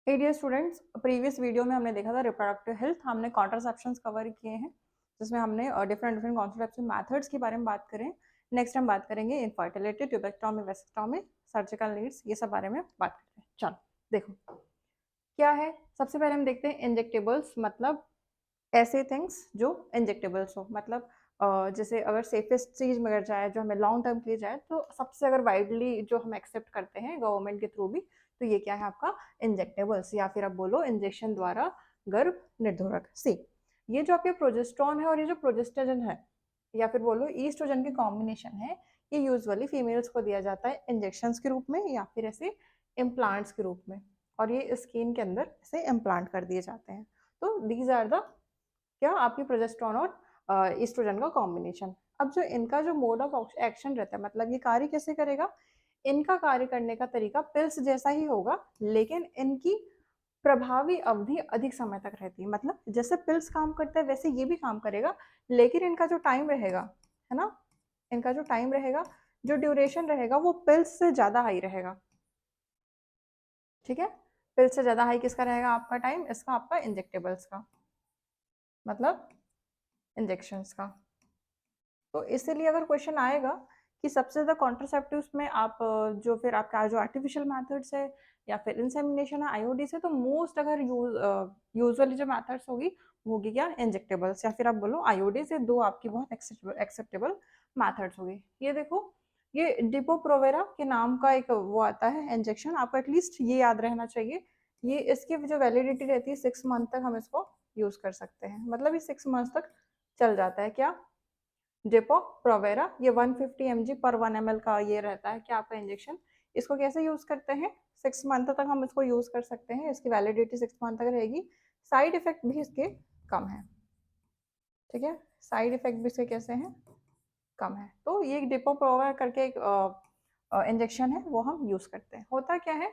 हे dear students, previous video में हमने देखा था रिप्रोडक्टिव हेल्थ। हमने कॉन्ट्रासेप्शंस कवर किए हैं जिसमें हमने डिफरेंट डिफरेंट कॉन्ट्रासेप्टिव मेथड्स के बारे में बात करें। नेक्स्ट हम बात करेंगे infertility, tubectomy, vasectomy, surgical needs, ये सब बारे में बात करते हैं। चलो देखो क्या है। सबसे पहले हम देखते हैं इंजेक्टेबल्स, मतलब ऐसे थिंग्स जो इंजेक्टेबल्स हो, मतलब जैसे अगर सेफेस्ट चीज में अगर जाए जो हमें लॉन्ग टर्म के लिए जाए तो सबसे अगर वाइडली जो हम एक्सेप्ट करते हैं गवर्नमेंट के थ्रू भी, तो ये क्या है आपका इंजेक्टेबल्स, या फिर आप बोलो इंजेक्शन द्वारा गर्भ निर्धारक। सी, ये जो आपके प्रोजेस्ट्रॉन है और ये जो प्रोजेस्टेजन है या फिर बोलो ईस्ट्रोजन के कॉम्बिनेशन है, ये यूजुअली फीमेल्स को दिया जाता है इंजेक्शन के रूप में या फिर ऐसे इम्प्लांट्स के रूप में, और ये स्किन के अंदर ऐसे इम्प्लांट कर दिए जाते हैं। तो दीज आर द क्या आपकी प्रोजेस्टेरॉन और ईस्ट्रोजन का कॉम्बिनेशन। अब जो इनका जो मोड ऑफ एक्शन रहता है, मतलब ये कार्य कैसे करेगा, इनका कार्य करने का तरीका पिल्स जैसा ही होगा, लेकिन इनकी प्रभावी अवधि अधिक समय तक रहती है। मतलब जैसे पिल्स काम करता है वैसे ये भी काम करेगा, लेकिन इनका जो टाइम रहेगा, है ना, इनका जो टाइम रहेगा, जो ड्यूरेशन रहेगा, वो पिल्स से ज्यादा हाई रहेगा। ठीक है, पिल्स से ज्यादा हाई किसका रहेगा आपका टाइम, इसका आपका इंजेक्टेबल्स का, मतलब इंजेक्शंस का। तो इसीलिए अगर क्वेश्चन आएगा कि सबसे ज़्यादा कॉन्ट्रासेप्टिव्स में आप जो फिर आपका जो आर्टिफिशियल मेथड्स है या फिर इंसेमिनेशन है आईओडी से, तो मोस्ट अगर यूजुअली जो मेथड्स होगी वो होगी क्या, इंजेक्टेबल्स, या फिर आप बोलो आईओडी से दो आपकी बहुत एक्सेप्टेबल मेथड्स होगी। ये देखो, ये डिपो प्रोवेरा के नाम का एक वो आता है इंजेक्शन, आपको एटलीस्ट ये याद रहना चाहिए। ये इसकी जो वैलिडिटी रहती है 6 मंथ तक हम इसको यूज कर सकते हैं, मतलब ये 6 मंथ तक चल जाता है। क्या, डेपो प्रोवेरा, ये 150 mg पर 1 ml का ये रहता है क्या आपका इंजेक्शन। इसको कैसे यूज करते हैं, 6 मंथ तक हम इसको यूज कर सकते हैं, इसकी वैलिडिटी 6 मंथ तक रहेगी। साइड इफेक्ट भी इसके कम है। ठीक है, साइड इफेक्ट भी इसके कैसे हैं, कम है। तो ये डिपो प्रोवेरा करके एक इंजेक्शन है, वो हम यूज करते हैं। होता क्या है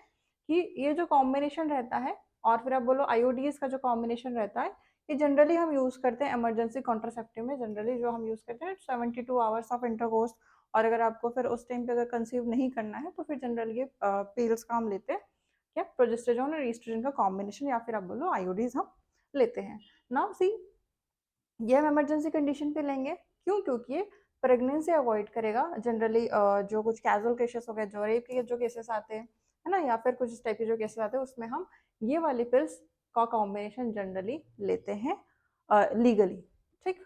कि ये जो कॉम्बिनेशन रहता है, और फिर आप बोलो आईओडीज का जो कॉम्बिनेशन रहता है, ये जनरली हम यूज करते हैं इमरजेंसी कॉन्ट्रासेप्टिव में। जनरली जो हम यूज करते हैं 72 आवर्स ऑफ इंटरकोर्स, और अगर आपको फिर उस टाइम पे अगर कंसीव नहीं करना है तो फिर जनरली ये पिल्स का हम लेते हैं क्या, प्रोजेस्टेरॉन और ईस्ट्रोजन का कॉम्बिनेशन, या फिर आप बोलो आईओडीज हम लेते हैं। नाउ सी, ये हम इमरजेंसी कंडीशन पे लेंगे, क्यों, क्योंकि ये प्रेगनेंसी अवॉइड करेगा। जनरली जो कुछ कैजुअल केसेस हो गए, जो रेप के जो केसेस आते हैं, है ना, या फिर कुछ इस टाइप के जो केसेस आते हैं, उसमें हम ये वाली पिल्स का कॉम्बिनेशन जनरली लेते हैं लीगली। ठीक,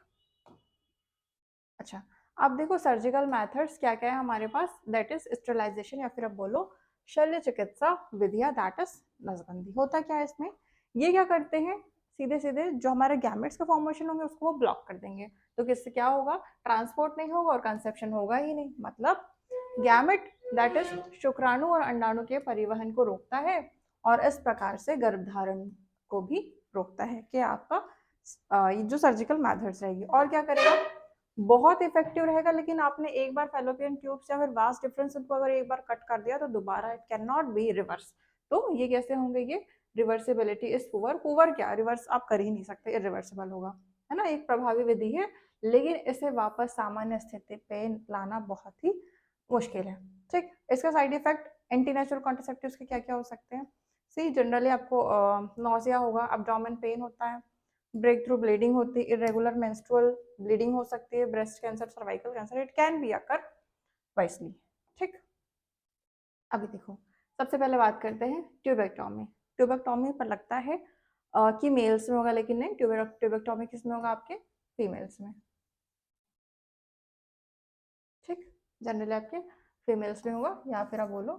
अच्छा, अब देखो सर्जिकल मेथड्स क्या क्या है हमारे पास, दैट इज स्टेरिलाइजेशन, या फिर अब बोलो शल्य चिकित्सा विधियां, दैट इज नसबंदी। होता क्या है इसमें, ये क्या करते हैं, सीधे सीधे जो हमारे गैमेट्स का फॉर्मेशन होंगे उसको वो ब्लॉक कर देंगे। तो किससे क्या होगा, ट्रांसपोर्ट नहीं होगा और कंसेप्शन होगा ही नहीं। मतलब गैमेट दैट इज शुक्राणु और अंडाणु के परिवहन को रोकता है, और इस प्रकार से गर्भधारण को भी रोकता है। क्या आपका ये जो सर्जिकल मेथड्स रहेगी, और क्या करेगा, बहुत इफेक्टिव रहेगा। लेकिन आपने एक बार फेलोपियन ट्यूब्स या फिर वास्ट डिफरेंस को अगर एक बार कट कर दिया तो दोबारा it can not be reverse. तो ये कैसे होंगे, ये रिवर्सिबिलिटी इज पुअर। पुअर क्या, रिवर्स आप कर ही नहीं सकते, इरिवर्सिबल होगा, है ना। एक प्रभावी विधि है, लेकिन इसे वापस सामान्य स्थिति पे लाना बहुत ही मुश्किल है। ठीक, इसका side effect anti natural contraceptives के क्या क्या हो सकते हैं। सी, जनरली आपको नोजिया होगा, अब्डोमेन पेन होता है, ब्रेक थ्रू ब्लीडिंग होती है, इरेगुलर मेंस्ट्रुअल ब्लीडिंग हो सकती है, breast cancer, cervical cancer, it can be occur wisely. ठीक, अभी देखो सबसे पहले बात करते हैं ट्यूबेक्टोमी। ट्यूबेक्टोमी पर लगता है कि मेल्स में होगा, लेकिन नहीं, ट्यूबेक्टोमी किस में होगा, आपके फीमेल्स में। ठीक, जनरली आपके फीमेल्स में होगा, या फिर आप बोलो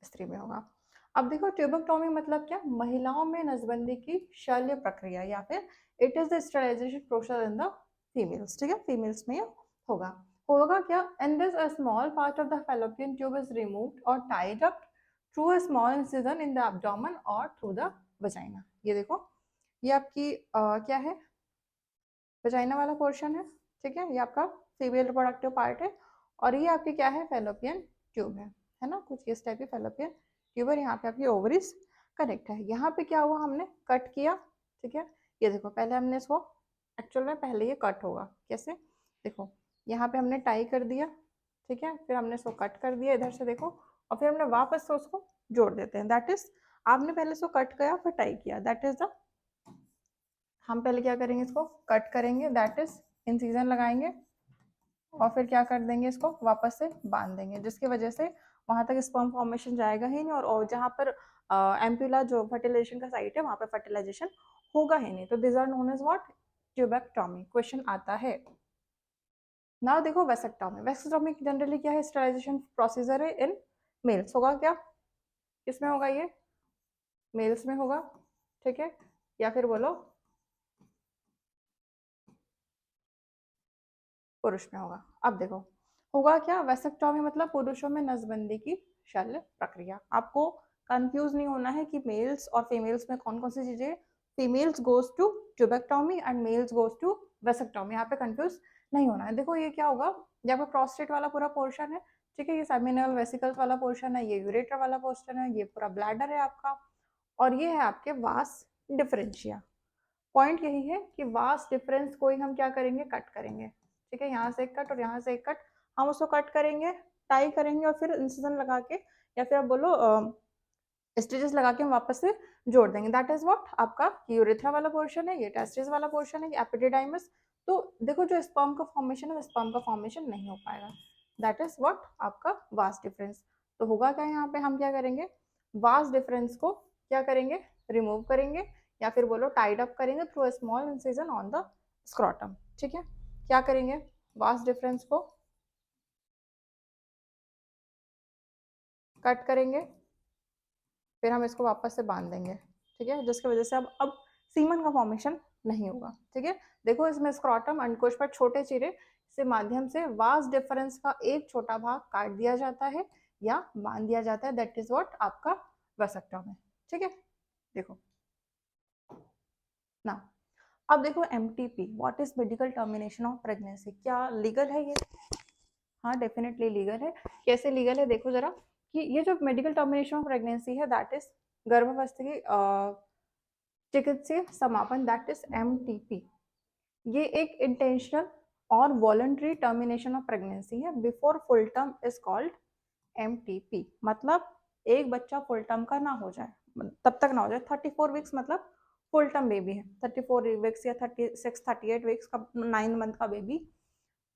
स्त्री में होगा। अब देखो ट्यूबेक्टोमी मतलब क्या, महिलाओं में नसबंदी की शल्य प्रक्रिया, या फिर it is the sterilisation process in the females. ठीक है, फीमेल्स में होगा। होगा क्या, in this a small part of the fallopian tube is removed और tied up through a small incision in the abdomen और थ्रू द वजाइना। ये देखो, ये आपकी क्या है, वजाइना वाला पोर्शन है। ठीक है, ये आपका फीमेल रिप्रोडक्टिव पार्ट है, और ये आपकी क्या है, फैलोपियन ट्यूब है ना, कुछ इस टाइप की फैलोपियन ट्यूब है। यहाँ पे आपकी ओवरीज कनेक्ट है। यहाँ पे क्या हुआ, हमने कट किया। ठीक है, ये देखो पहले हमने इसको, एक्चुअल में पहले ये कट होगा कैसे, देखो यहाँ पे हमने टाई कर दिया। ठीक है, फिर हमने इसको कट कर दिया इधर से देखो, और फिर हमने वापस से उसको जोड़ देते हैं, दैट इज आपने पहले इसको कट किया फिर टाई किया, दैट इज द, हम पहले क्या करेंगे, इसको कट करेंगे, दैट इज इंसिजन लगाएंगे और फिर क्या कर देंगे, इसको वापस से बांध देंगे, जिसकी वजह से वहां तक स्पर्म फॉर्मेशन जाएगा ही नहीं और जहां पर एम्प्यूला जो फर्टिलाइजेशन का साइट है वहां पर फर्टिलाइजेशन होगा ही नहीं। तो this are known as what, tubectomy. Question आता है ना, देखो वेसेक्टोमी। वेसेक्टोमी जनरली क्या है, स्टेरिलाइजेशन प्रोसीजर है इन मेल्स। होगा क्या, किसमें होगा ये, मेल्स में होगा, ठीक है, या फिर बोलो पुरुष में होगा। अब देखो होगा क्या, वेसेक्टोमी मतलब पुरुषों में नसबंदी की शल्य प्रक्रिया। आपको कंफ्यूज नहीं होना है कि मेल्स और फीमेल्स में कौन कौन सी चीजें, females goes to tubectomy and males goes to vasectomy, यहाँ पे कंफ्यूज नहीं होना है। देखो ये क्या होगा, यहाँ पे प्रोस्टेट वाला पूरा पोर्शन है, ठीक है, ये सेमिनल वेसिकल्स वाला पोर्शन है, ये यूरेटर वाला पोर्शन है, ये पूरा ब्लैडर है आपका, और ये है आपके वास डिफरेंशिया। पॉइंट यही है कि वास डिफरेंस को ही हम क्या करेंगे, कट करेंगे, ठीक है, यहाँ से एक कट और यहाँ से एक कट, हम उसको कट करेंगे, टाई करेंगे और फिर इंसिजन लगा के या फिर आप बोलो स्टिचेस लगा के हम वापस से जोड़ देंगे। दैट इज व्हाट आपका यूरेथ्रा वाला पोर्शन है, ये टेस्टिस वाला पोर्शन है, ये एपिडिडाइमस। तो देखो जो स्पर्म का फॉर्मेशन है, स्पर्म का फॉर्मेशन नहीं हो पाएगा। दैट इज व्हाट आपका वास डिफरेंस। तो होगा क्या, यहाँ पे हम क्या करेंगे, वास डिफरेंस को क्या करेंगे, रिमूव करेंगे या फिर बोलो टाइड अप करेंगे through a small incision on the scrotum, ठीक है। क्या करेंगे, वास डिफरेंस को कट करेंगे, फिर हम इसको वापस से बांध देंगे, ठीक है, जिसकी वजह से अब सीमन का फॉर्मेशन नहीं होगा, ठीक है। देखो इसमें स्क्रॉटम अंडकोश पर छोटे चीरे से माध्यम से वास डिफरेंस का एक छोटा भाग काट दिया जाता है या बांध दिया जाता है, दैट इज व्हाट आपका वेसेक्टोमी, ठीक है। देखो ना, अब देखो MTP, what is medical termination of pregnancy, क्या लीगल है ये, हाँ डेफिनेटली लीगल है। कैसे लीगल है, देखो जरा, कि ये जो मेडिकल टर्मिनेशन ऑफ प्रेगनेंसी है दैट इज गर्भावस्था की चिकित्सीय समापन, दैट इज एमटीपी। ये एक इंटेंशनल और वॉलंटरी टर्मिनेशन ऑफ प्रेगनेंसी है before full term is called MTP. मतलब एक बच्चा फुल टर्म का ना हो जाए, तब तक ना हो जाए, 34 वीक्स मतलब फुल टर्म बेबी है, 34 वीक्स या 36 38 वीक्स का 9 मंथ का बेबी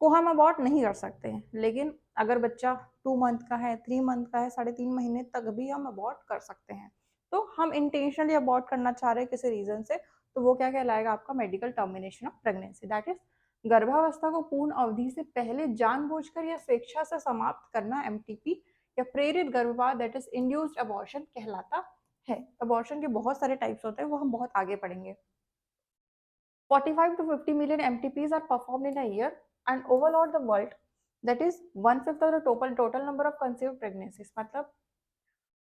को हम अबॉर्ट नहीं कर सकते हैं। लेकिन अगर बच्चा 2 मंथ का है, 3 मंथ का है, 3.5 महीने तक भी हम अबॉर्ट कर सकते हैं। तो हम इंटेंशनली अबॉर्ट करना चाह रहे हैं किसी रीजन से, तो वो क्या कहलाएगा आपका medical termination of pregnancy. That is गर्भावस्था को पूर्ण अवधि से पहले जानबूझकर या स्वेच्छा से समाप्त करना एमटीपी या प्रेरित गर्भपात, दैट इज इंड्यूस्ड अबॉर्शन कहलाता है। अबॉर्शन के बहुत सारे टाइप्स होते हैं, वो हम बहुत आगे पढ़ेंगे। 45 to 50 million MTPs are performed in a year and overall the world, that is 1/5 of the total number of conceived pregnancies। मतलब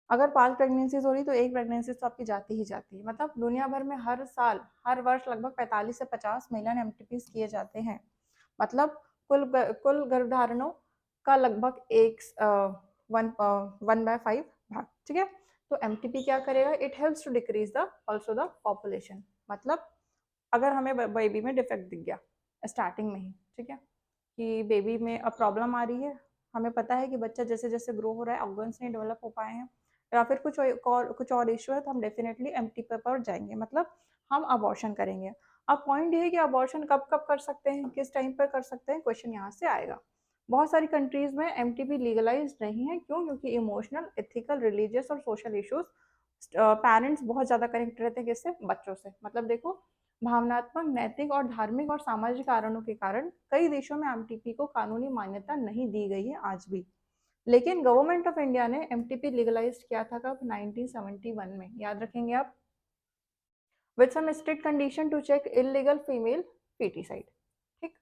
अगर 5 प्रेगनेंसीज हो रही तो एक प्रेगनेंसी तो आपकी जाती ही जाती है। मतलब दुनिया भर में हर साल हर वर्ष लगभग 45 से 50 मिलियन एमटीपीज किए जाते हैं। मतलब कुल गर्भधारणों का लगभग एक 1/5 भाग, ठीक है। तो एमटीपी क्या करेगा, it helps to decrease the also the population. मतलब अगर हमें बेबी में डिफेक्ट दिख गया स्टार्टिंग में ही, ठीक है, कि बेबी में अब प्रॉब्लम आ रही है, हमें पता है कि बच्चा जैसे जैसे ग्रो हो रहा है, ऑर्गन्स नहीं डेवलप हो पाए हैं या फिर कुछ और इशू है, तो हम डेफिनेटली एमटी पर जाएंगे, मतलब हम अबॉर्शन करेंगे। अब पॉइंट ये है कि अबॉर्शन कब कब कर सकते हैं, किस टाइम पर कर सकते हैं, क्वेश्चन यहाँ से आएगा। बहुत सारी कंट्रीज में एमटीपी लीगलाइज नहीं है, क्यों, क्योंकि इमोशनल, एथिकल, रिलीजियस और सोशल इश्यूज, पेरेंट्स बहुत ज़्यादा कनेक्ट रहते हैं किससे, बच्चों से। मतलब देखो भावनात्मक, नैतिक और धार्मिक और सामाजिक कारणों के कारण कई देशों में एमटीपी को कानूनी मान्यता नहीं दी गई है आज भी। लेकिन गवर्नमेंट ऑफ इंडिया ने एमटीपी लीगलाइज किया था कब, 1971 में, याद रखेंगे आप, with some strict condition to check illegal female foeticide. ठीक,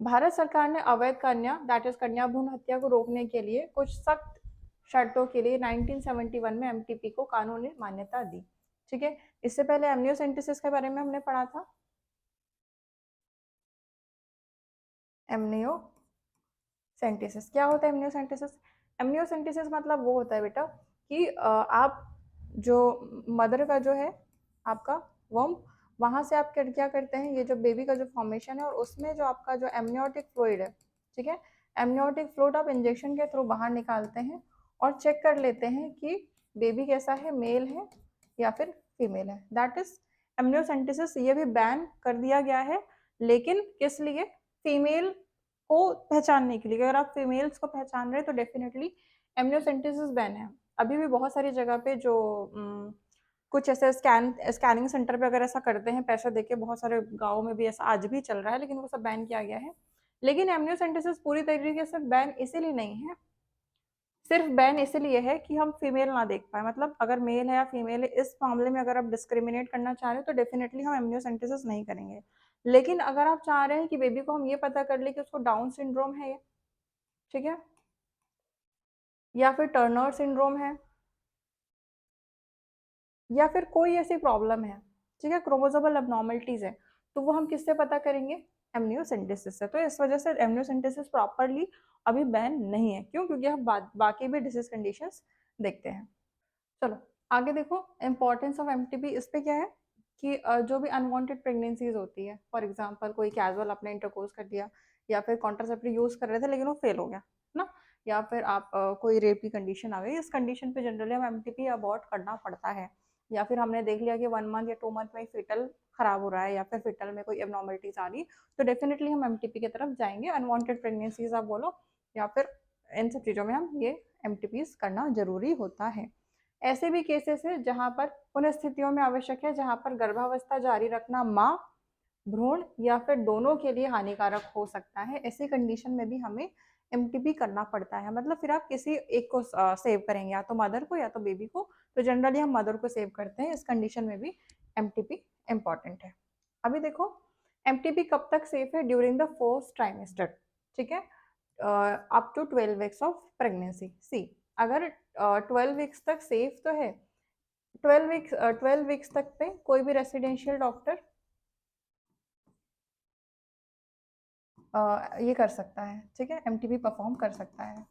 भारत सरकार ने अवैध कन्या, दैट इज कन्या भ्रूण हत्या को रोकने के लिए कुछ सख्त शर्तों के लिए 1971 में एमटीपी को कानूनी मान्यता दी, ठीक है। इससे पहले एमनियोसेंटेसिस के बारे में हमने पढ़ा था, एमनियोसेंटेसिस क्या होता है, एमनियोसेंटेसिस, एमनियोसेंटेसिस मतलब वो होता है बेटा कि आप जो मदर का जो है आपका वर्म, वहां से आप क्या करते हैं, ये जो बेबी का जो फॉर्मेशन है और उसमें जो आपका जो एमनियोटिक फ्लूइड है, ठीक है, एमनियोटिक फ्लूइड आप इंजेक्शन के थ्रू बाहर निकालते हैं और चेक कर लेते हैं कि बेबी कैसा है, मेल है या फिर फीमेल है। दैट इज एमनियोसेंटेसिस, ये भी बैन कर दिया गया है, लेकिन किस लिए? फीमेल को पहचानने के लिए। अगर आप फीमेल्स को पहचान रहे हैं तो डेफिनेटली एमनियोसेंटेसिस बैन है। अभी भी बहुत सारी जगह पे जो कुछ ऐसे स्कैनिंग सेंटर पे अगर ऐसा करते हैं पैसे देके, बहुत सारे गाँव में भी ऐसा आज भी चल रहा है, लेकिन वो सब बैन किया गया है। लेकिन एमनियोसेंटेसिस पूरी तरीके से बैन इसीलिए नहीं है, सिर्फ बैन इसीलिए है कि हम फीमेल ना देख पाए। मतलब अगर मेल है या फीमेल है, इस मामले में अगर आप डिस्क्रिमिनेट करना चाह रहे हो तो डेफिनेटली हम एमनियोसेंटेसिस नहीं करेंगे। लेकिन अगर आप चाह रहे हैं कि बेबी को हम ये पता कर ले कि उसको डाउन सिंड्रोम है, ये ठीक है, या फिर टर्नर सिंड्रोम है, या फिर कोई ऐसी प्रॉब्लम है, ठीक है, क्रोमोसोमल एबनॉर्मलिटीज है, तो वो हम किससे पता करेंगे? एमनियोसेंटेसिस से। तो इस वजह से एमनियोसेंटेसिस प्रॉपरली अभी बैन नहीं है। क्यों? क्योंकि हम बाकी भी डिसीज कंडीशंस देखते हैं। चलो आगे देखो, इम्पोर्टेंस ऑफ एमटीपी इस पे क्या है कि जो भी अनवांटेड प्रेगनेंसीज होती है, फॉर एग्जांपल कोई कैजुअल आपने इंटरकोर्स कर दिया, या फिर कॉन्ट्रासेप्टिव यूज कर रहे थे लेकिन वो फेल हो गया ना, या फिर आप कोई रेप की कंडीशन आ गई, इस कंडीशन पे जनरली हम एमटीपी अबॉर्ट करना पड़ता है। या फिर हमने देख लिया कि 1 मंथ या 2 मंथ में फिटल खराब हो रहा है, या फिर फिटल में कोई एबनॉर्मलिटीज आ रही, तो डेफिनेटली हम एमटीपी की तरफ जाएंगे। अनवांटेड प्रेगनेंसीज आप बोलो, या फिर इन सब चीज़ों में हम ये एमटीपीज करना जरूरी होता है। ऐसे भी केसेस है जहां पर उन स्थितियों में आवश्यक है जहां पर गर्भावस्था जारी रखना माँ, भ्रूण या फिर दोनों के लिए हानिकारक हो सकता है। ऐसी कंडीशन में भी हमें एमटीपी करना पड़ता है। मतलब फिर आप किसी एक को सेव करेंगे, या तो मदर को या तो बेबी को, तो जनरली हम मदर को सेव करते हैं। इस कंडीशन में भी एमटीपी इम्पॉर्टेंट है। अभी देखो, एमटीपी कब तक सेफ है? ड्यूरिंग द फोर्थ ट्राइमेस्टर, ठीक है, up to 12 weeks of pregnancy. See, अगर 12 वीक्स तक सेफ तो है, 12 वीक्स तक पे कोई भी रेसिडेंशियल डॉक्टर ये कर सकता है, ठीक है, एमटीपी परफॉर्म कर सकता है।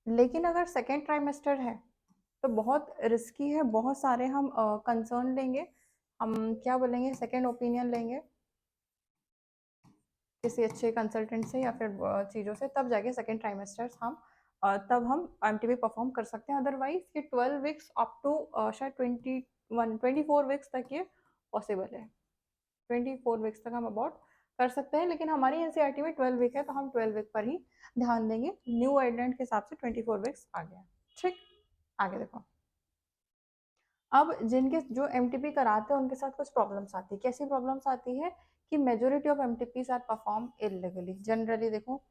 लेकिन अगर सेकेंड ट्राइमेस्टर है तो बहुत रिस्की है। बहुत सारे हम कंसर्न लेंगे, हम क्या बोलेंगे, सेकेंड ओपिनियन लेंगे किसी अच्छे कंसल्टेंट से या फिर चीज़ों से, तब जाके सेकेंड ट्राइमेस्टर्स हम तब हम एमटीपी परफॉर्म कर सकते हैं। अदरवाइज ये 12 वीक्स अप टू शायद 24 वीक्स तक ये पॉसिबल है। 24 वीक्स तक हम अबाउट कर सकते हैं, लेकिन हमारी एनसीईआरटी में 12 वीक है तो हम 12 वीक पर ही ध्यान देंगे। न्यू गाइडलाइन के हिसाब से 24 वीक्स आ गया। ठीक, आगे देखो। अब जिनके जो एमटीपी कराते हैं उनके साथ कुछ प्रॉब्लम्स आती है। कैसी प्रॉब्लम्स आती है कि majority of MTPs are perform illegally. Generally देखो,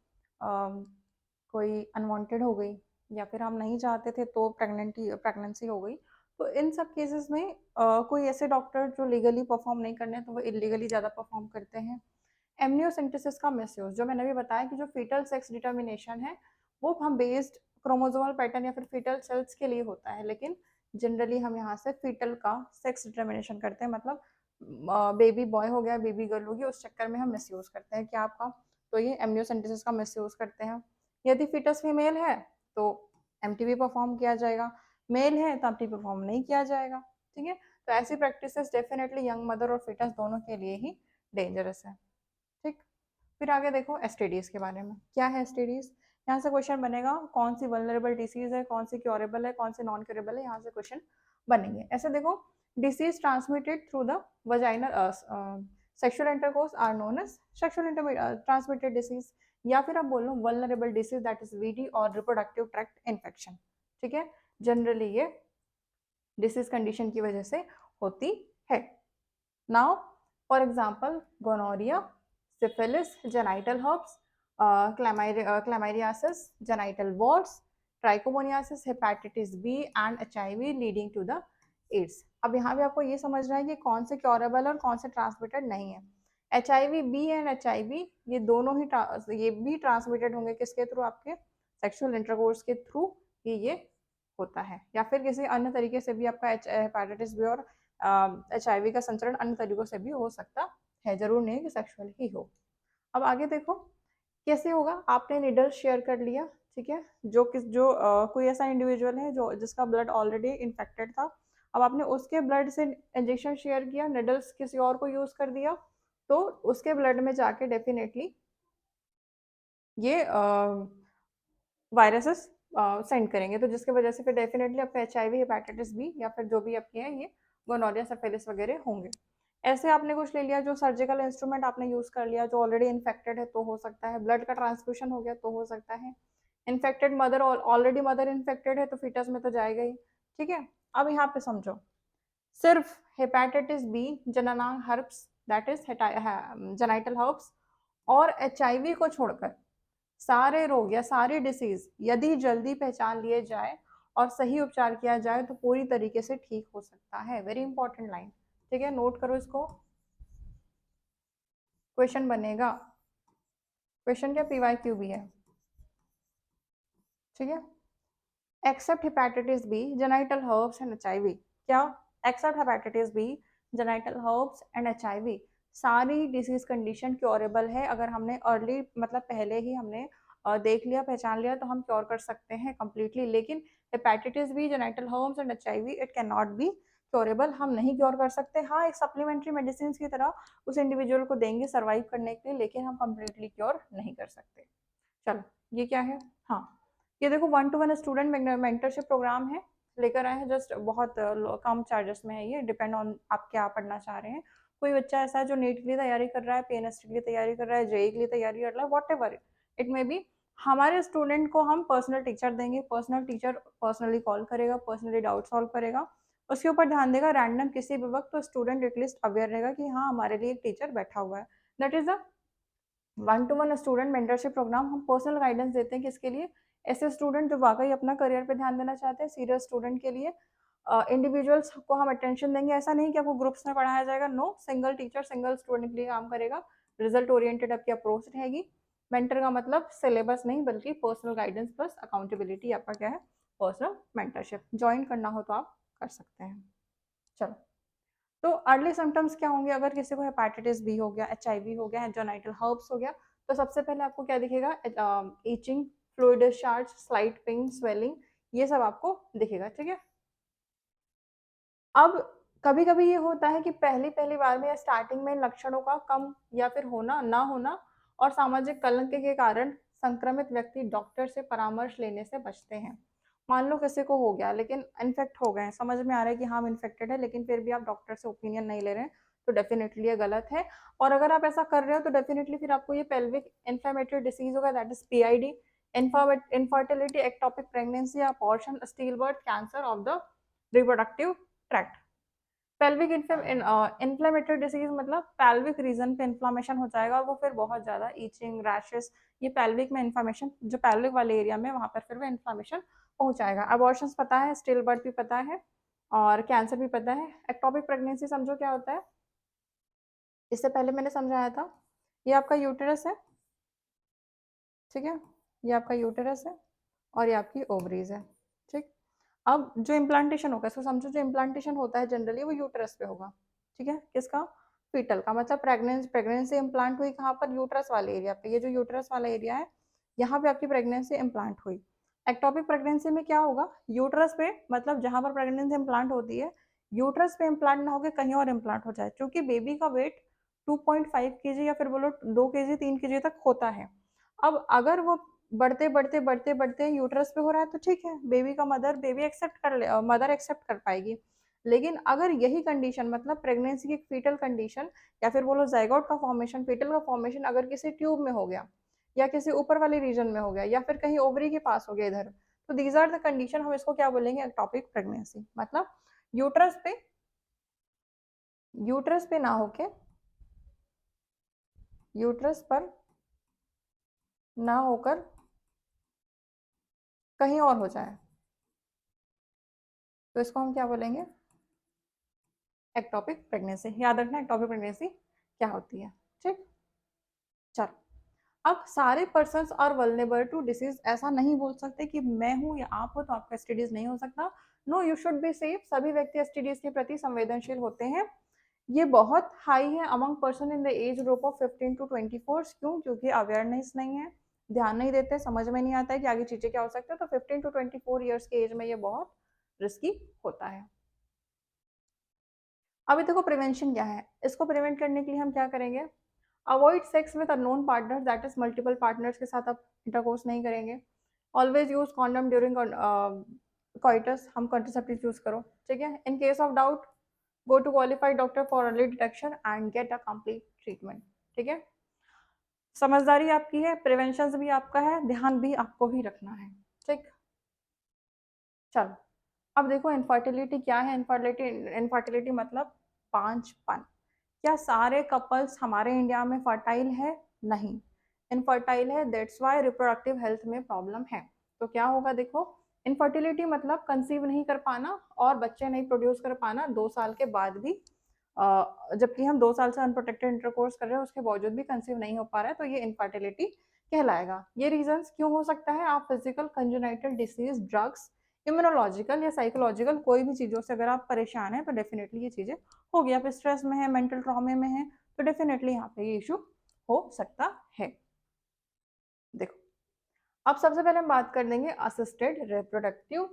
कोई अनवांटेड हो गई, या फिर हम नहीं चाहते थे तो प्रेगनेंसी हो गई, तो इन सब केसेस में कोई ऐसे डॉक्टर जो लीगली परफॉर्म नहीं करने तो वो इलीगली ज़्यादा परफॉर्म करते हैं। एमनियोसेंटेसिस का मिसयूज, जो मैंने भी बताया कि जो फीटल सेक्स डिटर्मिनेशन है वो हम बेस्ड क्रोमोसोमल पैटर्न या फिर फीटल सेल्स के लिए होता है, लेकिन जनरली हम यहाँ से फीटल का सेक्स डिटर्मिनेशन करते हैं। मतलब बेबी बॉय हो गया, बेबी गर्ल होगी, उस चक्कर में हम मिसयूज करते हैं क्या आपका, तो ये एमनियोसेंटेसिस का मिसयूज करते हैं। यदि फीटस फीमेल है तो एमटीपी परफॉर्म किया जाएगा, मेल है तो एमटीपी परफॉर्म नहीं किया जाएगा। ठीक है, तो ऐसी प्रैक्टिसेस डेफिनेटली यंग मदर और फीटस दोनों के लिए ही डेंजरस है। ठीक, फिर आगे देखो एसटीडीज के बारे में। क्या है एसटीडीज? यहाँ से क्वेश्चन बनेगा कौन सी वल्नरेबल डिसीज है, कौन सी क्योरेबल है, कौन सी नॉन क्योरेबल है, यहाँ से क्वेश्चन बनेंगे। ऐसे देखो, disease transmitted through the vaginal sexual intercourse are known as sexual transmitted disease, या फिर आप बोल लो vulnerable disease that is VD और रिप्रोडक्टिव ट्रैक्ट इन्फेक्शन। ठीक है, जनरली ये डिसीज कंडीशन की वजह से होती है। Now for example gonorrhoea, syphilis, genital herpes, chlamydiasis, genital warts, trichomoniasis, hepatitis B and HIV leading to the AIDS। अब यहाँ भी आपको ये समझना है कि कौन से क्योरेबल और कौन से ट्रांसमिटेड नहीं है। HIV B एंड HIV ये दोनों ही ये भी ट्रांसमिटेड होंगे किसके थ्रू? आपके सेक्सुअल इंटरकोर्स के थ्रू ये होता है, या फिर किसी अन्य तरीके से भी आपका हेपेटाइटिस बी और HIV का संचरण अन्य तरीकों से भी हो सकता है, जरूर नहीं कि सेक्सुअल ही हो। अब आगे देखो कैसे होगा। आपने निडल शेयर कर लिया, ठीक है, कोई ऐसा इंडिविजुअल है जो जिसका ब्लड ऑलरेडी इन्फेक्टेड था, अब आपने उसके ब्लड से इंजेक्शन शेयर किया, निडल्स किसी और को यूज कर दिया, तो उसके ब्लड में जाके डेफिनेटली ये वायरसेस सेंड करेंगे, तो जिसकी वजह से फिर डेफिनेटली आपका HIV, हेपेटाइटिस बी या फिर जो भी आपके हैं ये गोनोरिया, सिफिलिस वगैरह होंगे। ऐसे आपने कुछ ले लिया, जो सर्जिकल इंस्ट्रूमेंट आपने यूज़ कर लिया, जो ऑलरेडी इन्फेक्टेड है तो हो सकता है, ब्लड का ट्रांसफ्यूजन हो गया तो हो सकता है, infected mother, already mother infected है तो फीटस में तो जाएगा ही, ठीक है। अब यहाँ पे समझो, सिर्फ हेपेटाइटिस बी, जननांग herpes that is genital herpes और HIV को छोड़कर सारे रोग या सारी डिसीज यदि जल्दी पहचान लिए जाए और सही उपचार किया जाए तो पूरी तरीके से ठीक हो सकता है। वेरी इंपॉर्टेंट लाइन, ठीक है, नोट करो इसको, क्वेश्चन बनेगा। क्वेश्चन क्या PYQ भी है, ठीक है। Except hepatitis B, genital herpes and HIV, क्या except hepatitis B, genital herpes and HIV सारी डिसीज कंडीशन क्योरेबल है। अगर हमने अर्ली मतलब पहले ही हमने देख लिया, पहचान लिया तो हम क्योर कर सकते हैं कम्प्लीटली। लेकिन hepatitis B, genital herpes and HIV it can not be curable, हम नहीं क्योर कर सकते। हाँ, एक सप्लीमेंट्री मेडिसिन की तरह उस इंडिविजुअल को देंगे सर्वाइव करने के लिए, लेकिन हम कम्प्लीटली क्योर नहीं कर सकते। चलो, ये क्या है, हाँ ये देखो 1-to-1 स्टूडेंट मेंटरशिप प्रोग्राम है, लेकर आए हैं, जस्ट बहुत कम चार्जेस में है ये, डिपेंड ऑन आप क्या पढ़ना चाह रहे हैं। कोई बच्चा ऐसा है जो नीट के लिए तैयारी कर रहा है, PNST के लिए तैयारी कर रहा है, JEE के लिए तैयारी कर रहा है, what ever it may be, हमारे स्टूडेंट को हम पर्सनल टीचर देंगे, पर्सनल टीचर पर्सनली कॉल करेगा, पर्सनली डाउट सॉल्व करेगा, उसके ऊपर ध्यान देगा, रैंडम किसी भी वक्त तो स्टूडेंट एटलीस्ट अवेयर रहेगा कि हाँ हमारे लिए एक टीचर बैठा हुआ है। That is the 1-to-1 student mentorship programme. हम पर्सनल गाइडेंस देते हैं किसके लिए, ऐसे स्टूडेंट जो वाकई अपना करियर पे ध्यान देना चाहते हैं, सीरियस स्टूडेंट के लिए। इंडिविजुअल्स को हम अटेंशन देंगे, ऐसा नहीं कि आपको ग्रुप्स में पढ़ाया जाएगा, no, single teacher single student के लिए काम करेगा, रिजल्ट ओरिएंटेड आपकी अप्रोच रहेगी। मेंटर का मतलब सिलेबस नहीं बल्कि पर्सनल गाइडेंस प्लस अकाउंटेबिलिटी, आपका क्या है पर्सनल मेंटरशिप। ज्वाइन करना हो तो आप कर सकते हैं। चलो, तो अर्ली सिम्टम्स क्या होंगे अगर किसी को हेपेटाइटिस बी हो गया, HIV हो गया, जेनाइटल हर्ब्स हो गया, तो सबसे पहले आपको क्या दिखेगा, itching, fluid discharge, slight pain, swelling, ये सब आपको दिखेगा, ठीक है। अब कभी कभी ये होता है कि पहली पहली बार में या स्टार्टिंग में लक्षणों का कम या फिर होना ना होना और सामाजिक कलंक के कारण संक्रमित व्यक्ति डॉक्टर से परामर्श लेने से बचते हैं। मान लो किसी को हो गया लेकिन इन्फेक्ट हो गए, समझ में आ रहा है कि हाँ हम इन्फेक्टेड है, लेकिन फिर भी आप डॉक्टर से ओपिनियन नहीं ले रहे हैं, तो डेफिनेटली ये गलत है। और अगर आप ऐसा कर रहे हो तो डेफिनेटली फिर आपको ये पेल्विक इन्फ्लेमेटरी डिसीज होगा, that is PID, infertility, ectopic pregnancy या abortion, still birth, cancer of the reproductive tract. Pelvic inflammatory disease मतलब पेल्विक रीजन पे इन्फ्लामेशन हो जाएगा और वो फिर बहुत ज्यादा ईचिंग, रैशेस, ये पेल्विक में इन्फ्लामेशन, जो पेल्विक वाले एरिया में वहां पर फिर वो इन्फ्लामेशन पहुंचाएगा। अबॉर्शंस पता है, स्टिल बर्थ भी पता है और कैंसर भी पता है। एक्टोपिक प्रेगनेंसी समझो क्या होता है, इससे पहले मैंने समझाया था। ये आपका यूटेरस है, ठीक है, ये आपका यूटेरस है और ये आपकी ओवरीज है, ठीक। अब जो इम्प्लांटेशन होगा इसको समझो, जो इम्प्लांटेशन होता है जनरली वो यूटरस पे होगा, ठीक है, किसका, फीटल का, मतलब प्रेगनेंसी इम्प्लांट हुई कहाँ पर, यूटरस वाले एरिया पे। ये जो यूटरस वाला एरिया है यहाँ पे आपकी प्रेगनेंसी इम्प्लांट हुई। एक्टोपिक प्रेगनेंसी में क्या होगा, यूटरस पे, मतलब जहां पर प्रेगनेंसी इम्प्लांट होती है, यूटरस पे इम्प्लांट ना होकर कहीं और इम्प्लांट हो जाए, क्योंकि बेबी का वेट 2.5 kg या फिर बोलो 2 kg 3 kg तक होता है। अब अगर वो बढ़ते बढ़ते बढ़ते बढ़ते यूट्रस पे हो रहा है तो ठीक है, बेबी का बेबी एक्सेप्ट कर ले, मदर एक्सेप्ट कर पाएगी। लेकिन अगर यही कंडीशन मतलब प्रेगनेंसी की फीटल कंडीशन या फिर बोलो जाइगोट का फॉर्मेशन, फीटल का फॉर्मेशन अगर किसी ट्यूब में हो गया या किसी ऊपर वाले रीजन में हो गया या फिर कहीं ओवरी के पास हो गया इधर, तो दीज आर द कंडीशन, हम इसको क्या बोलेंगे, एक्टोपिक प्रेगनेंसी। मतलब यूट्रस पे ना होके, यूट्रस पर ना होकर कहीं और हो जाए, तो इसको हम क्या बोलेंगे, एक्टोपिक प्रेगनेंसी। याद रखना एक्टोपिक प्रेगनेंसी क्या होती है, ठीक। चलो, अब सारे person are vulnerable to disease, ऐसा नहीं बोल सकते कि मैं हूं या आप हो तो आपका एसटीडीज नहीं हो सकता। No, you should be safe, सभी व्यक्ति एसटीडीज के प्रति संवेदनशील होते हैं। ये बहुत हाई है among person in the age group of 15 to 24। क्यों, क्योंकि अवेयरनेस नहीं है, ध्यान नहीं देते, समझ में नहीं आता है कि आगे चीजें क्या हो सकती है, तो 15 to 24 ईयर्स के एज में ये बहुत रिस्की होता है। अभी देखो प्रिवेंशन क्या है, इसको प्रिवेंट करने के लिए हम क्या करेंगे, avoid sex with unknown partner, that is multiple partners के साथ आप इंटरकोर्स नहीं करेंगे। Always use condom during coitus, हम कॉन्ट्रासेप्टिव यूज करो, ठीक है। In case of doubt go to qualified doctor for early detection and get a complete treatment, ठीक है। समझदारी आपकी है, प्रिवेंशन भी आपका है, ध्यान भी आपको ही रखना है, ठीक। चलो अब देखो इनफर्टिलिटी क्या है। इनफर्टिलिटी मतलब पांचपन। क्या सारे कपल्स हमारे इंडिया में फर्टाइल है? नहीं, इनफर्टाइल है, दैट्स वाई रिप्रोडक्टिव हेल्थ में प्रॉब्लम है। तो क्या होगा देखो, इनफर्टिलिटी मतलब कंसीव नहीं कर पाना और बच्चे नहीं प्रोड्यूस कर पाना 2 साल के बाद भी, जबकि हम 2 साल से अनप्रोटेक्टेड इंटरकोर्स कर रहे हैं उसके बावजूद भी कंसीव नहीं हो पा रहा है, तो ये इनफर्टिलिटी कहलाएगा। ये रीजंस क्यों हो सकता है? आप physical, congenital disease, drugs, immunological या साइकोलॉजिकल कोई भी चीज़ों से अगर आप परेशान हैं तो डेफिनेटली ये चीज़ें होगी। आप स्ट्रेस में है, मेंटल ट्रॉमे में है, तो डेफिनेटली यहाँ पे ये इशू हो सकता है। देखो अब सबसे पहले हम बात कर देंगे assisted reproductive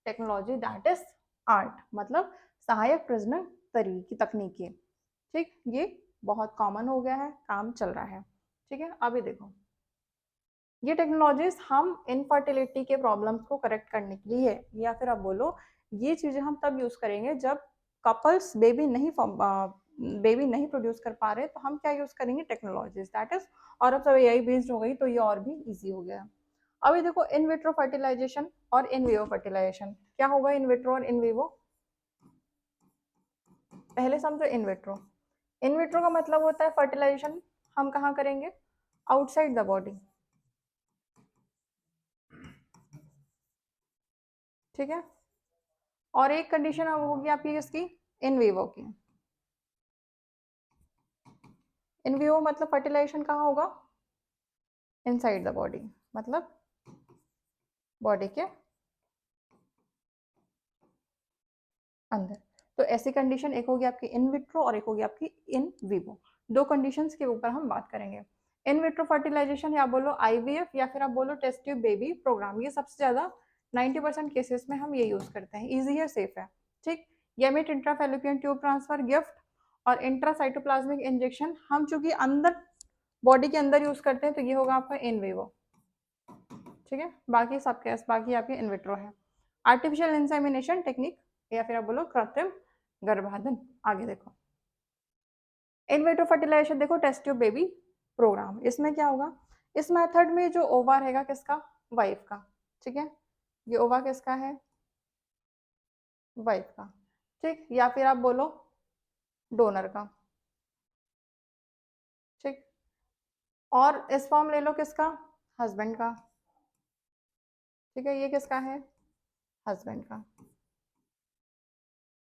technology, that is art, मतलब सहायक प्रजनन तकनीकी, ठीक। ये बहुत कॉमन हो गया है, काम चल रहा है, ठीक है। अभी देखो ये टेक्नोलॉजीज हम इनफर्टिलिटी के प्रॉब्लम्स को करेक्ट करने के लिए है, या फिर आप बोलो ये चीजें हम तब यूज करेंगे जब कपल्स बेबी नहीं प्रोड्यूस कर पा रहे, तो हम क्या यूज करेंगे? Technologies, that is. और अब सब एआई बेस्ड हो गई तो ये और भी इजी हो गया। अभी देखो इन विट्रो फर्टिलाइजेशन और इन विवो फर्टिलाइजेशन, क्या होगा इन विट्रो और इन विवो? पहले समझो इन विट्रो। इन विट्रो का मतलब होता है फर्टिलाइजेशन हम कहाँ करेंगे? आउटसाइड द बॉडी, ठीक है। और एक कंडीशन अब होगी आपकी किसकी? इन विवो की। इन विवो मतलब फर्टिलाइजेशन कहाँ होगा? इनसाइड द बॉडी, मतलब बॉडी के अंदर। तो ऐसी कंडीशन एक होगी आपकी इन विट्रो और एक होगी आपकी इन विवो। दो कंडीशंस के ऊपर हम बात करेंगे। इन विट्रो फर्टिलाइजेशन या बोलो आईवीएफ या फिर आप बोलो टेस्ट ट्यूब बेबी प्रोग्राम, ये सबसे ज्यादा 90% केसेस में हम ये यूज करते हैं, इजी है, सेफ है, ठीक। Gamete intrafallopian tube transfer, gift और इंट्रासाइटोप्लाज्मिक इंजेक्शन हम चूंकि अंदर बॉडी के अंदर यूज करते हैं तो ये होगा आपका इन विवो, ठीक है। बाकी सब केस बाकी आपके इन विट्रो है। आर्टिफिशियल इंसेमिनेशन टेक्निक या फिर आप बोलो कृत्रिम गर्भाधान। आगे देखो इन विट्रो फर्टिलाइजेशन, देखो टेस्ट ट्यूब बेबी प्रोग्राम, इसमें क्या होगा? इस मेथड में जो ओवा रहेगा किसका? वाइफ का, ठीक है। ये ओवा किसका है? वाइफ का, ठीक। या फिर आप बोलो डोनर का, ठीक। और स्पर्म ले लो किसका? हस्बैंड का, ठीक है। ये किसका है? हस्बैंड का,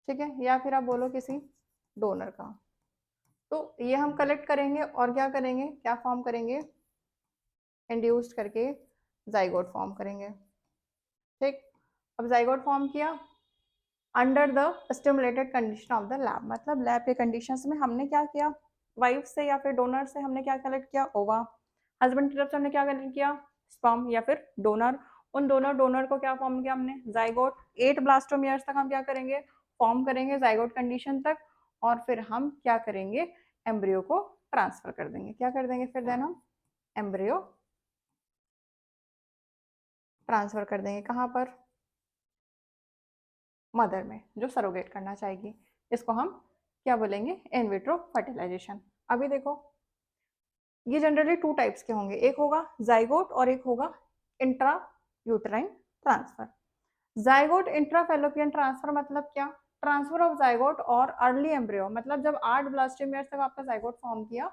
ठीक है। या फिर आप बोलो किसी डोनर का। तो ये हम कलेक्ट करेंगे और क्या करेंगे, क्या फॉर्म करेंगे? इंड्यूस्ड करके जाइगोट फॉर्म करेंगे, ठीक। अब जाइगोट फॉर्म किया under the stimulated condition of the lab, मतलब लैब के कंडीशंस में हमने क्या किया? वाइफ से या फिर डोनर से हमने क्या कलेक्ट किया? ओवा। हस्बैंड की तरफ से हमने क्या कलेक्ट किया? स्पर्म या फिर डोनर। उन दोनों डोनर को क्या फॉर्म किया हमने? जाइगोट। 8 ब्लास्टोमियर्स तक हम क्या करेंगे? फॉर्म करेंगे जाइगोट कंडीशन तक, और फिर हम क्या करेंगे? एम्ब्रियो को ट्रांसफर कर देंगे। क्या कर देंगे फिर? देन हम एम्ब्रियो ट्रांसफर कर देंगे कहाँ पर? मदर में, जो सरोगेट करना चाहेगी। इसको हम क्या बोलेंगे? In vitro fertilisation. अभी देखो ये जनरली 2 टाइप्स के होंगे, एक होगा जाइगोट और एक होगा intra uterine transfer. Zygote intrafallopian transfer मतलब क्या? ट्रांसफर ऑफ जाइगोट और अर्ली एम्ब्रियो, मतलब जब 8 ब्लास्टोमियर्स तक आपका जाइगोट फॉर्म किया,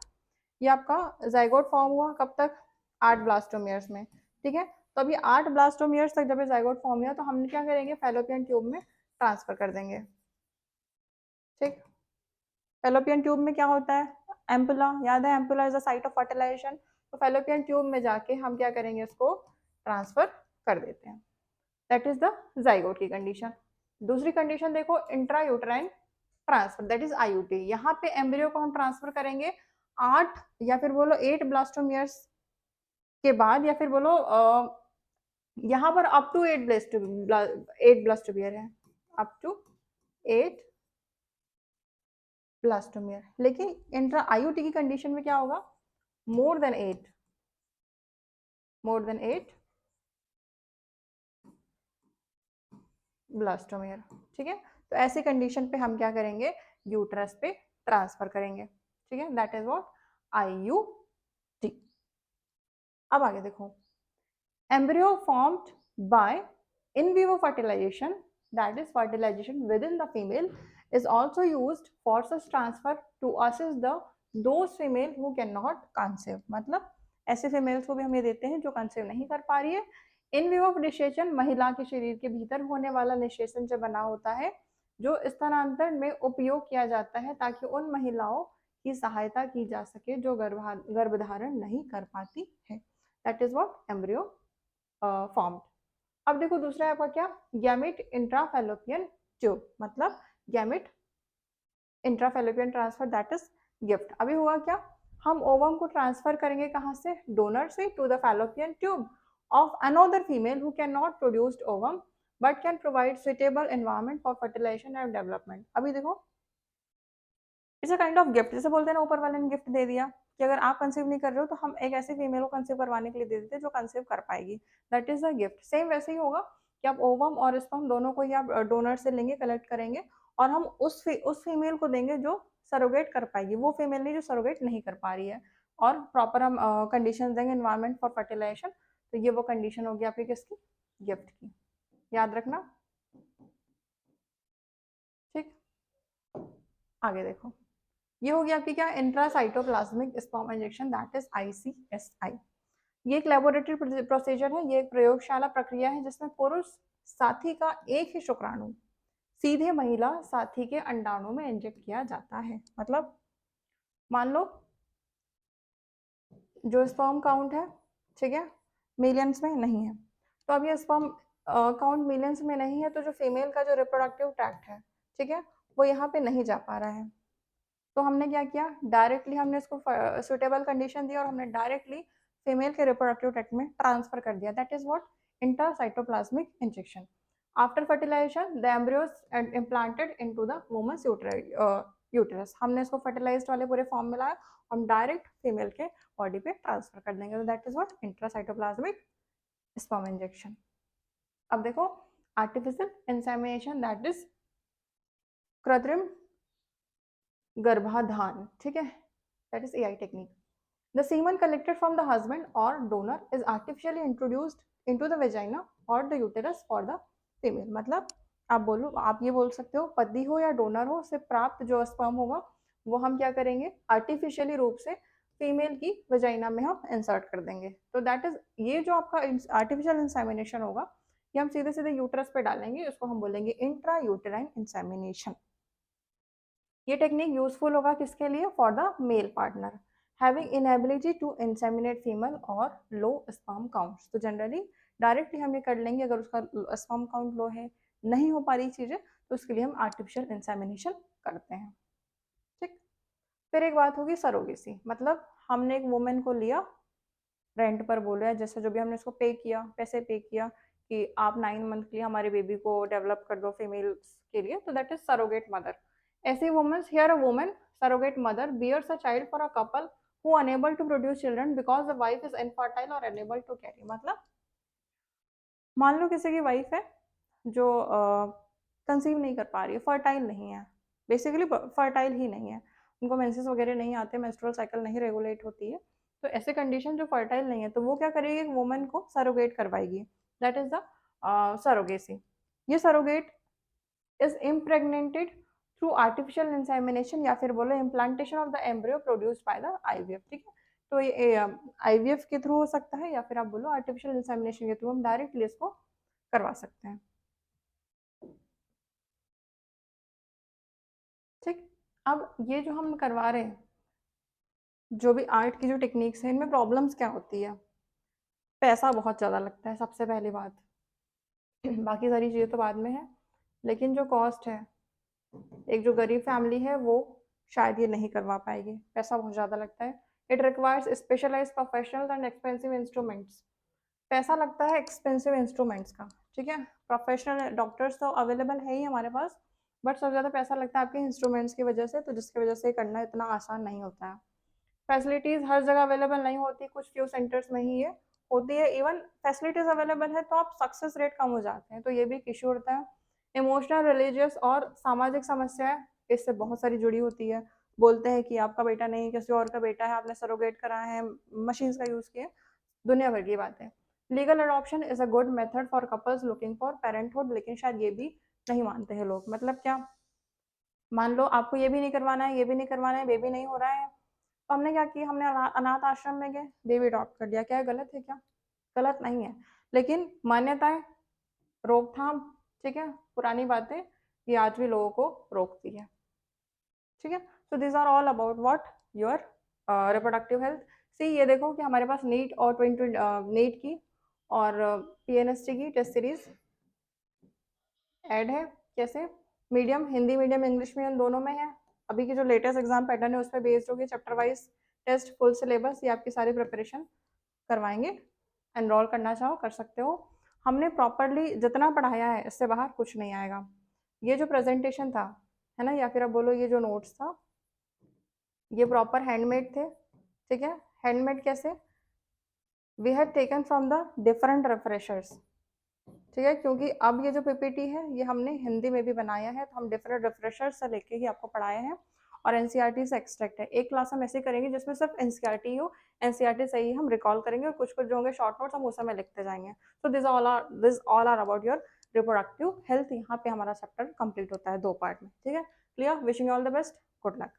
ये आपका जाइगोट फॉर्म हुआ कब तक? 8 ब्लास्टोमियर्स में, ठीक है। तो अभी 8 ब्लास्टोमियर्स तक जब ये जाइगोट फॉर्म हुआ तो हम क्या करेंगे? फेलोपियन ट्यूब में ट्रांसफर कर देंगे, ठीक। फेलोपियन ट्यूब में क्या होता है? एम्पुला, याद है? Ampulla is the site of fertilisation. तो फेलोपियन ट्यूब में जाके हम क्या करेंगे? इसको ट्रांसफर कर देते हैं। दैट इज द जाइगोट की कंडीशन। दूसरी कंडीशन देखो intra uterine transfer, that is IUT. यहाँ पे एम्ब्रियो को हम ट्रांसफर करेंगे 8 या फिर बोलो 8 ब्लास्टोमियर्स के बाद, या फिर बोलो यहाँ पर अप टू 8 ब्लास्टोमियर है, अप टू 8 ब्लास्टोमियर। लेकिन इंट्रा आईयूटी की कंडीशन में क्या होगा? मोर देन 8 ब्लास्टोमेयर, ठीक है। तो ऐसी कंडीशन पे हम क्या करेंगे, यूट्रस पे ट्रांसफर करेंगे, ठीक है। That is what IUD। अब आगे देखो, embryo formed by in vivo fertilisation, that is fertilisation within the female, is also used for such transfer to assist the those female who cannot conceive। मतलब ऐसे females को भी हम ये देते हैं जो कंसीव नहीं कर पा रही है। इन विवो निषेचन महिला के शरीर के भीतर होने वाला निषेचन से बना होता है जो स्थानांतरण में उपयोग किया जाता है ताकि उन महिलाओं की सहायता की जा सके जो गर्भधारण नहीं कर पाती है। That is what embryo formed. अब देखो दूसरा है आपका क्या, गैमेट इंट्राफैलोपियन ट्यूब, मतलब gamete intrafallopian transfer, that is GIFT. अभी हुआ क्या, हम ओवम को ट्रांसफर करेंगे कहाँ से, डोनर से to the fallopian tube of another female who can not produced ovum but can provide suitable environment for fertilisation and development. अभी देखो it's a kind of gift, जैसे बोलते हैं ना ऊपर वाले ने गिफ्ट दे दिया कि अगर आप कंसीव नहीं कर रहे हो तो हम एक ऐसी फीमेल को कंसीव करवाने के लिए दे देते हैं जो कंसीव कर पाएगी, that is a gift. Same वैसे ही होगा कि आप ओवम और स्पर्म दोनों को ही आप डोनर से लेंगे, कलेक्ट करेंगे और हम उस फीमेल को देंगे जो सरोगेट कर पाएगी, वो फीमेल नहीं जो सरोगेट नहीं कर पा रही है, और प्रॉपर हम कंडीशन देंगे एनवायरमेंट फॉर फर्टिलाइजेशन। तो ये वो कंडीशन होगी आपकी किसकी, गिफ्ट की, याद रखना, ठीक। आगे देखो, ये हो गया आपकी क्या, intracytoplasmic sperm injection, that is ICSI। ये एक लेबोरेटरी प्रोसीजर है, ये एक प्रयोगशाला प्रक्रिया है जिसमें पुरुष साथी का एक ही शुक्राणु सीधे महिला साथी के अंडाणु में इंजेक्ट किया जाता है। मतलब मान लो जो स्पर्म काउंट है, ठीक है, मिलियंस में नहीं है, तो अब ये स्पर्म काउंट मिलियंस में नहीं है तो जो फीमेल का जो रिप्रोडक्टिव ट्रैक्ट है, ठीक है, वो यहाँ पे नहीं जा पा रहा है। तो हमने क्या किया, डायरेक्टली हमने इसको सुटेबल कंडीशन दी और हमने डायरेक्टली फीमेल के रिप्रोडक्टिव ट्रैक्ट में ट्रांसफर कर दिया, that is what intracytoplasmic injection. After fertilisation the embryos implanted into the woman's uterus, हमने इसको फर्टिलाइज्ड वाले पूरे फॉर्म में लाया, हम डायरेक्ट फीमेल के बॉडी पे ट्रांसफर कर देंगे, तो that is what intracytoplasmic sperm injection. अब देखो आर्टिफिशियल इंसेमिनेशन, दैट इज कृत्रिम गर्भाधान, ठीक है, that is AI technique. The semen collected from the husband और donor is artificially introduced into the vagina और the uterus for the female. मतलब आप ये बोल सकते हो पति हो या डोनर हो, से प्राप्त जो स्पर्म होगा वो हम क्या करेंगे, आर्टिफिशियली रूप से फीमेल की वेजाइना में हम इंसर्ट कर देंगे। तो दैट इज, ये जो आपका आर्टिफिशियल इंसेमिनेशन होगा ये हम सीधे सीधे यूट्रस पे डालेंगे, इसको हम बोलेंगे इंट्रा यूटेराइन इंसेमिनेशन। ये टेक्निक यूजफुल होगा किसके लिए, for the male partner having inability to inseminate female और लो स्पर्म काउंट्स। तो जनरली डायरेक्टली हम ये कर लेंगे, अगर उसका स्पर्म काउंट लो है, नहीं हो पा रही चीज़ें, तो उसके लिए हम आर्टिफिशियल इंसेमिनेशन करते हैं, ठीक। फिर एक बात होगी सरोगेसी, मतलब हमने एक वुमेन को लिया, रेंट पर बोला, जैसे जो भी हमने उसको पे किया, पैसे पे किया कि आप 9 मंथ के लिए हमारे बेबी को डेवलप कर दो फीमेल्स के लिए, तो दैट इज सरोगेट मदर। ऐसे women, here a woman surrogate mother bears a child for a couple who unable to produce children because the wife is infertile or unable to carry। मतलब मान लो किसी की wife है जो conceive नहीं कर पा रही है, फर्टाइल नहीं है, बेसिकली फर्टाइल ही नहीं है, उनको मेंसेस वगैरह नहीं आते, मेंस्ट्रुअल साइकिल नहीं रेगुलेट होती है, तो ऐसे कंडीशन जो फर्टाइल नहीं है तो वो क्या करेगी, एक वुमन को सरोगेट करवाएगी, दैट इज द सरोगेसी। ये surrogate is impregnated through artificial insemination या फिर बोलो implantation of the embryo produced by the IVF, ठीक है। तो ये IVF के थ्रू हो सकता है या फिर आप बोलो आर्टिफिशियल इंसेमिनेशन के थ्रू हम डायरेक्टली इसको करवा सकते हैं, ठीक। अब ये जो हम करवा रहे हैं, जो भी आर्ट की जो टेक्निक्स हैं, इनमें प्रॉब्लम्स क्या होती है, पैसा बहुत ज़्यादा लगता है सबसे पहली बात बाकी सारी चीज़ें तो बाद में है, लेकिन जो कॉस्ट है, एक जो गरीब फैमिली है वो शायद ये नहीं करवा पाएगी, पैसा बहुत ज़्यादा लगता है। It requires specialised professionals and expensive instruments, पैसा लगता है एक्सपेंसिव इंस्ट्रूमेंट्स का, ठीक है। प्रोफेशनल डॉक्टर्स तो अवेलेबल है ही हमारे पास, बट सबसे ज़्यादा पैसा लगता है आपके इंस्ट्रूमेंट्स की वजह से, तो जिसकी वजह से करना इतना आसान नहीं होता है। फैसिलिटीज़ हर जगह अवेलेबल नहीं होती, कुछ फ्यू सेंटर्स में ही है होती है, इवन फैसिलिटीज़ अवेलेबल है तो आप सक्सेस रेट कम हो जाते हैं, तो ये भी एक इशू होता है। इमोशनल, रिलीजियस और सामाजिक समस्याएं इससे बहुत सारी जुड़ी होती है। बोलते हैं कि आपका बेटा नहीं किसी और का बेटा है, आपने सरोगेट कराया है, मशीन्स का यूज़ किया, दुनिया भर की बातें। Legal adoption is a good method for couples looking for parenthood, लेकिन शायद ये भी नहीं मानते हैं लोग। मतलब क्या? मान लो आपको ये भी नहीं करवाना है, ये भी नहीं करवाना है, बेबी नहीं हो रहा है, तो हमने क्या किया, हमने अनाथ आश्रम में गए, बेबी अडॉप्ट कर लिया। क्या गलत है क्या? गलत नहीं है, लेकिन मान्यताएं, रोकथाम, ठीक है, पुरानी बातें ये आज भी लोगों को रोकती है। ठीक है, so this are all about what your reproductive health. See ये देखो कि हमारे पास नीट और 20 नीट की और पीएनएसटी की टेस्ट सीरीज ऐड है। कैसे? Medium, Hindi medium, English medium दोनों में है। अभी की जो लेटेस्ट एग्जाम पैटर्न है उस पर बेस्ड होगी, chapter wise test, full syllabus, ये आपकी सारी प्रिपरेशन करवाएंगे। एनरोल करना चाहो कर सकते हो। हमने प्रॉपरली जितना पढ़ाया है इससे बाहर कुछ नहीं आएगा। ये जो प्रेजेंटेशन था, है ना, या फिर अब बोलो ये जो नोट्स था, ये प्रॉपर हैंडमेड थे। ठीक है, हैंडमेड कैसे? We had taken from the different refreshers. ठीक है, क्योंकि अब ये जो पीपीटी है ये हमने हिंदी में भी बनाया है, तो हम डिफरेंट रिफ्रेशर से लेके ही आपको पढ़ाए हैं। और एनसीईआरटी से एक्सट्रैक्ट है। एक क्लास हम ऐसे करेंगे जिसमें सिर्फ एनसीईआरटी हो, एनसीईआरटी से ही हम रिकॉल करेंगे, और कुछ कुछ जो होंगे शॉर्ट नोट्स हम उस समय लिखते जाएंगे। So this all are about your reproductive health. यहाँ पे हमारा चैप्टर कंप्लीट होता है 2 पार्ट में। ठीक है, clear? Wishing all the best, good luck.